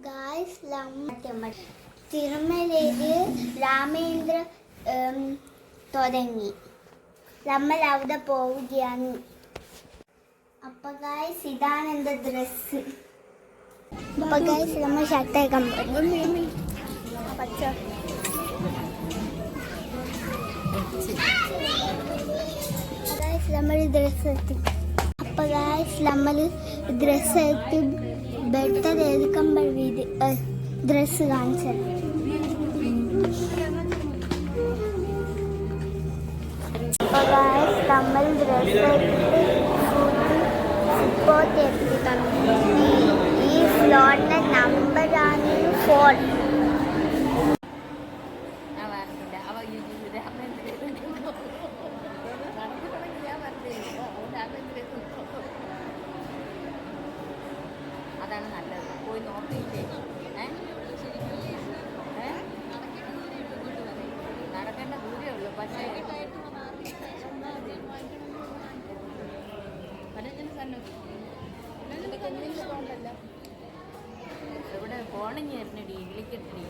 Guys തിരുമലയിൽ Ramendra തുടങ്ങി. നമ്മൾ അവിടെ പോവുകയാണ്. അപ്പൊ ഗായ്സ് ഇതാണ് എൻ്റെ ഡ്രസ്സ്. അപ്പൊ ഗായ്സ് നമ്മൾ ഷർട്ടേക്കാൻ പോകും. പച്ച ഗായ്സ് നമ്മൾ ഡ്രസ്സ് എത്തി. അപ്പൊ ഗായ്സ് നമ്മൾ ഡ്രസ്സ് എത്തി ബെറ്റർ എടുക്കുമ്പോൾ ഡ്രസ്സ് കാണിച്ചത്. അപ്പൊ ഗായ്സ് നമ്മൾ ഡ്രസ്സ് എടുത്ത് സിപ്പോട്ട് എത്തി തന്നു. ഈ ഫ്ലോറിന്റെ നമ്പറാണ് 4. അതാണ് നല്ലത്. പോയി നോക്കിയിട്ടേ നടക്കേണ്ട ദൂരേ ഉള്ളൂ. പക്ഷേ ഇവിടെ ഫോണിങ് തരണടി, വിളിക്കട്ടടി.